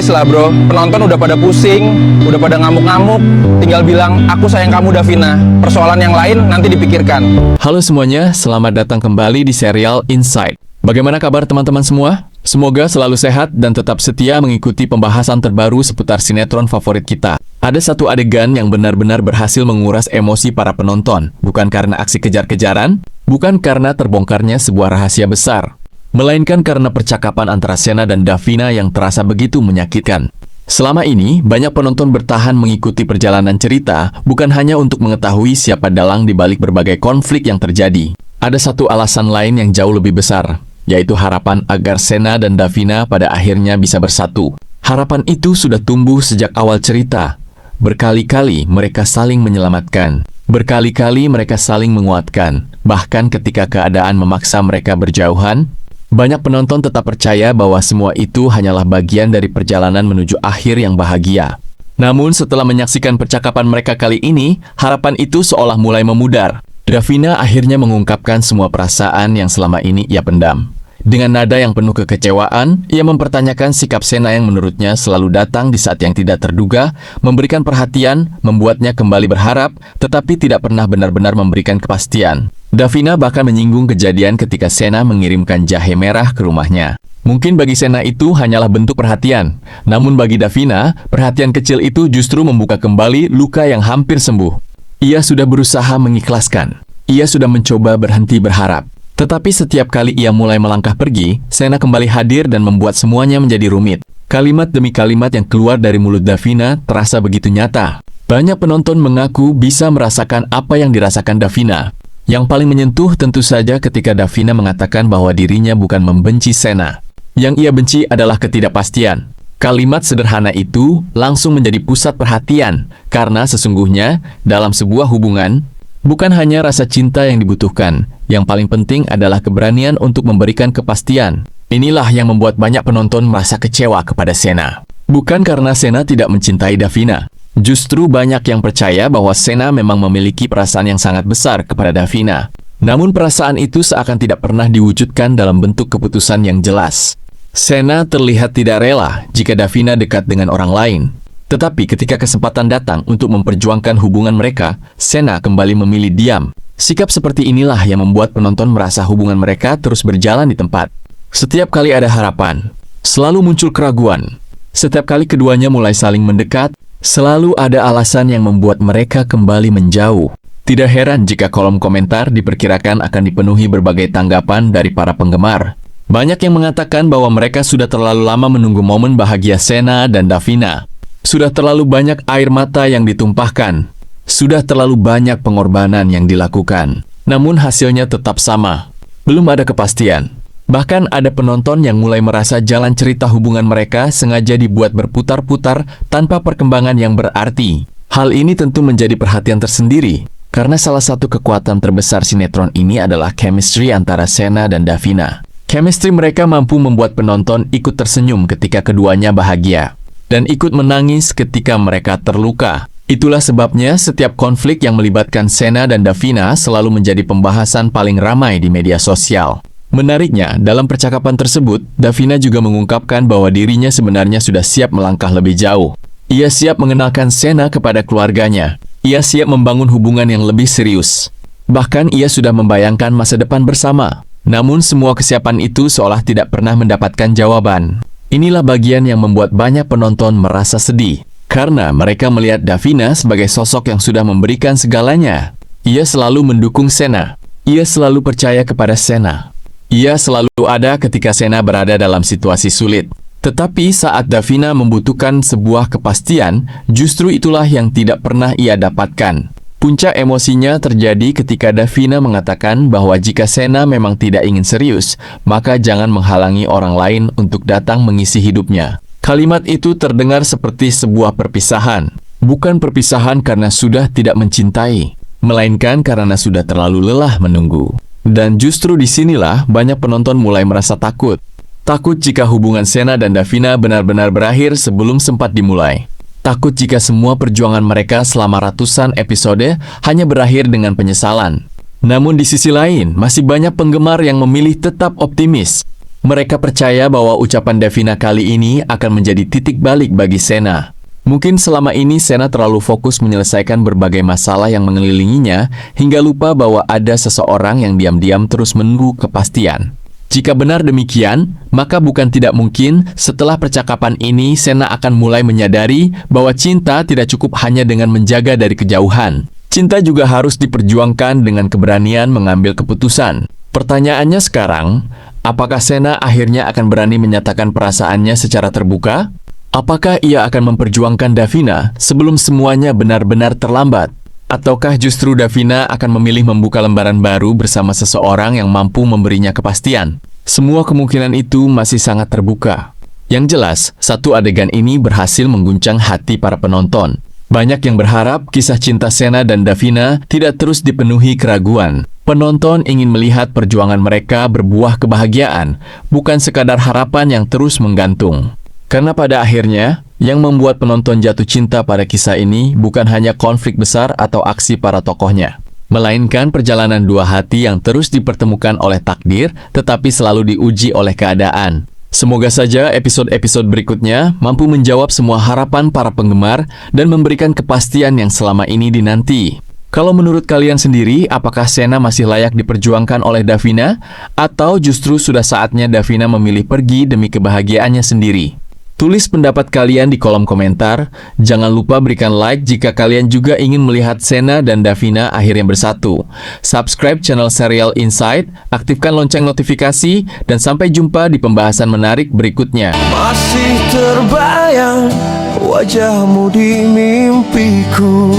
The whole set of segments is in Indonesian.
Please lah bro, penonton udah pada pusing, udah pada ngamuk-ngamuk. Tinggal bilang, aku sayang kamu Davina. Persoalan yang lain nanti dipikirkan. Halo semuanya, selamat datang kembali di serial Insight. Bagaimana kabar teman-teman semua? Semoga selalu sehat dan tetap setia mengikuti pembahasan terbaru seputar sinetron favorit kita. Ada satu adegan yang benar-benar berhasil menguras emosi para penonton, bukan karena aksi kejar-kejaran, bukan karena terbongkarnya sebuah rahasia besar, melainkan karena percakapan antara Sena dan Davina yang terasa begitu menyakitkan. Selama ini, banyak penonton bertahan mengikuti perjalanan cerita, bukan hanya untuk mengetahui siapa dalang di balik berbagai konflik yang terjadi. Ada satu alasan lain yang jauh lebih besar, yaitu harapan agar Sena dan Davina pada akhirnya bisa bersatu. Harapan itu sudah tumbuh sejak awal cerita. Berkali-kali mereka saling menyelamatkan. Berkali-kali mereka saling menguatkan. Bahkan ketika keadaan memaksa mereka berjauhan, banyak penonton tetap percaya bahwa semua itu hanyalah bagian dari perjalanan menuju akhir yang bahagia. Namun setelah menyaksikan percakapan mereka kali ini, harapan itu seolah mulai memudar. Davina akhirnya mengungkapkan semua perasaan yang selama ini ia pendam. Dengan nada yang penuh kekecewaan, ia mempertanyakan sikap Sena yang menurutnya selalu datang di saat yang tidak terduga, memberikan perhatian, membuatnya kembali berharap, tetapi tidak pernah benar-benar memberikan kepastian. Davina bahkan menyinggung kejadian ketika Sena mengirimkan jahe merah ke rumahnya. Mungkin bagi Sena itu hanyalah bentuk perhatian, namun bagi Davina, perhatian kecil itu justru membuka kembali luka yang hampir sembuh. Ia sudah berusaha mengikhlaskan. Ia sudah mencoba berhenti berharap. Tetapi setiap kali ia mulai melangkah pergi, Sena kembali hadir dan membuat semuanya menjadi rumit. Kalimat demi kalimat yang keluar dari mulut Davina terasa begitu nyata. Banyak penonton mengaku bisa merasakan apa yang dirasakan Davina. Yang paling menyentuh tentu saja ketika Davina mengatakan bahwa dirinya bukan membenci Sena. Yang ia benci adalah ketidakpastian. Kalimat sederhana itu langsung menjadi pusat perhatian, karena sesungguhnya dalam sebuah hubungan, bukan hanya rasa cinta yang dibutuhkan, yang paling penting adalah keberanian untuk memberikan kepastian. Inilah yang membuat banyak penonton merasa kecewa kepada Sena. Bukan karena Sena tidak mencintai Davina. Justru banyak yang percaya bahwa Sena memang memiliki perasaan yang sangat besar kepada Davina. Namun perasaan itu seakan tidak pernah diwujudkan dalam bentuk keputusan yang jelas. Sena terlihat tidak rela jika Davina dekat dengan orang lain. Tetapi ketika kesempatan datang untuk memperjuangkan hubungan mereka, Sena kembali memilih diam. Sikap seperti inilah yang membuat penonton merasa hubungan mereka terus berjalan di tempat. Setiap kali ada harapan, selalu muncul keraguan. Setiap kali keduanya mulai saling mendekat, selalu ada alasan yang membuat mereka kembali menjauh. Tidak heran jika kolom komentar diperkirakan akan dipenuhi berbagai tanggapan dari para penggemar. Banyak yang mengatakan bahwa mereka sudah terlalu lama menunggu momen bahagia Sena dan Davina. Sudah terlalu banyak air mata yang ditumpahkan. Sudah terlalu banyak pengorbanan yang dilakukan. Namun hasilnya tetap sama. Belum ada kepastian. Bahkan ada penonton yang mulai merasa jalan cerita hubungan mereka sengaja dibuat berputar-putar tanpa perkembangan yang berarti. Hal ini tentu menjadi perhatian tersendiri, karena salah satu kekuatan terbesar sinetron ini adalah chemistry antara Sena dan Davina. Chemistry mereka mampu membuat penonton ikut tersenyum ketika keduanya bahagia, dan ikut menangis ketika mereka terluka. Itulah sebabnya setiap konflik yang melibatkan Sena dan Davina selalu menjadi pembahasan paling ramai di media sosial. Menariknya, dalam percakapan tersebut, Davina juga mengungkapkan bahwa dirinya sebenarnya sudah siap melangkah lebih jauh. Ia siap mengenalkan Sena kepada keluarganya. Ia siap membangun hubungan yang lebih serius. Bahkan ia sudah membayangkan masa depan bersama. Namun semua kesiapan itu seolah tidak pernah mendapatkan jawaban. Inilah bagian yang membuat banyak penonton merasa sedih. Karena mereka melihat Davina sebagai sosok yang sudah memberikan segalanya. Ia selalu mendukung Sena. Ia selalu percaya kepada Sena. Ia selalu ada ketika Sena berada dalam situasi sulit. Tetapi saat Davina membutuhkan sebuah kepastian, justru itulah yang tidak pernah ia dapatkan. Puncak emosinya terjadi ketika Davina mengatakan bahwa jika Sena memang tidak ingin serius, maka jangan menghalangi orang lain untuk datang mengisi hidupnya. Kalimat itu terdengar seperti sebuah perpisahan. Bukan perpisahan karena sudah tidak mencintai, melainkan karena sudah terlalu lelah menunggu. Dan justru disinilah banyak penonton mulai merasa takut. Takut jika hubungan Sena dan Davina benar-benar berakhir sebelum sempat dimulai. Takut jika semua perjuangan mereka selama ratusan episode hanya berakhir dengan penyesalan. Namun di sisi lain, masih banyak penggemar yang memilih tetap optimis. Mereka percaya bahwa ucapan Davina kali ini akan menjadi titik balik bagi Sena. Mungkin selama ini Sena terlalu fokus menyelesaikan berbagai masalah yang mengelilinginya hingga lupa bahwa ada seseorang yang diam-diam terus menunggu kepastian. Jika benar demikian, maka bukan tidak mungkin setelah percakapan ini Sena akan mulai menyadari bahwa cinta tidak cukup hanya dengan menjaga dari kejauhan. Cinta juga harus diperjuangkan dengan keberanian mengambil keputusan. Pertanyaannya sekarang, apakah Sena akhirnya akan berani menyatakan perasaannya secara terbuka? Apakah ia akan memperjuangkan Davina sebelum semuanya benar-benar terlambat? Ataukah justru Davina akan memilih membuka lembaran baru bersama seseorang yang mampu memberinya kepastian? Semua kemungkinan itu masih sangat terbuka. Yang jelas, satu adegan ini berhasil mengguncang hati para penonton. Banyak yang berharap kisah cinta Sena dan Davina tidak terus dipenuhi keraguan. Penonton ingin melihat perjuangan mereka berbuah kebahagiaan, bukan sekadar harapan yang terus menggantung. Karena pada akhirnya, yang membuat penonton jatuh cinta pada kisah ini bukan hanya konflik besar atau aksi para tokohnya, melainkan perjalanan dua hati yang terus dipertemukan oleh takdir, tetapi selalu diuji oleh keadaan. Semoga saja episode-episode berikutnya mampu menjawab semua harapan para penggemar dan memberikan kepastian yang selama ini dinanti. Kalau menurut kalian sendiri, apakah Sena masih layak diperjuangkan oleh Davina? Atau justru sudah saatnya Davina memilih pergi demi kebahagiaannya sendiri? Tulis pendapat kalian di kolom komentar. Jangan lupa berikan like jika kalian juga ingin melihat Sena dan Davina akhirnya bersatu. Subscribe channel Serial Insight, aktifkan lonceng notifikasi, dan sampai jumpa di pembahasan menarik berikutnya. Masih terbayang wajahmu di mimpiku,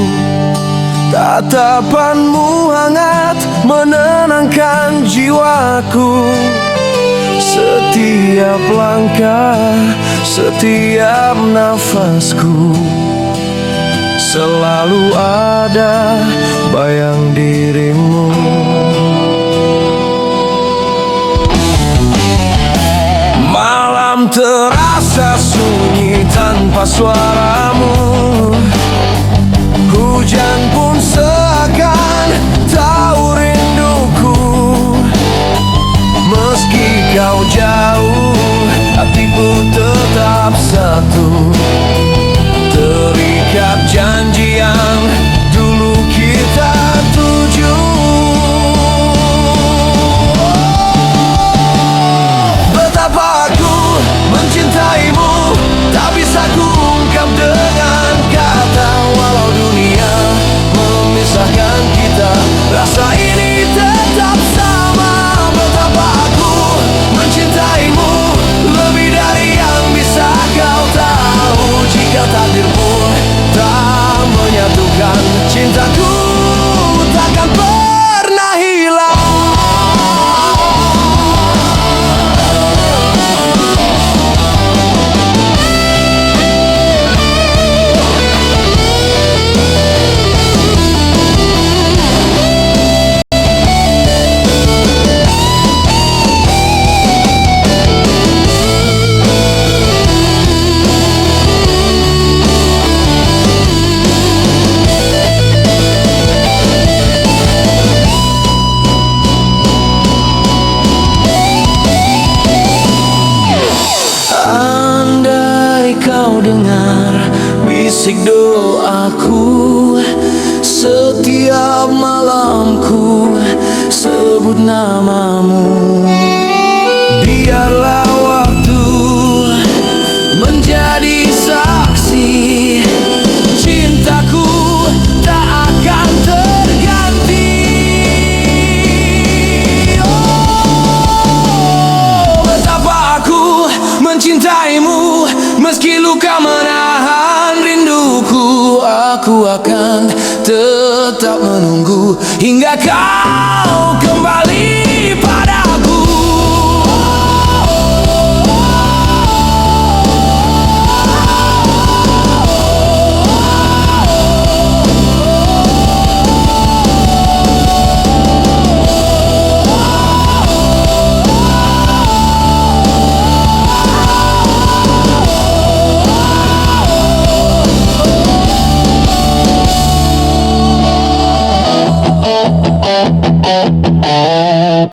tatapanmu hangat menenangkan jiwaku. Setiap langkah, setiap nafasku, selalu ada bayang dirimu. Malam terasa sunyi tanpa suaramu, hujan pun seakan tahu rinduku. Meski kau jauh, hatiku tetap satu, terikat janji yang dulu kita tuju. Betapa aku mencintaimu, tak bisa ku ungkap dengan kata. Walau dunia memisahkan kita, rasa ini tetap sama. Betapa aku mencintaimu, lebih dari yang bisa kau tahu. Jika takdir pun tak menyatukan, cintaku takkan pernah hilang. Dengar bisik doaku, setiap malamku sebut namamu. Biarlah waktu menjadi saksi, cintaku tak akan terganti. Oh, betapa aku mencintaimu, meski luka menahan rinduku. Aku akan tetap menunggu hingga kau kembali.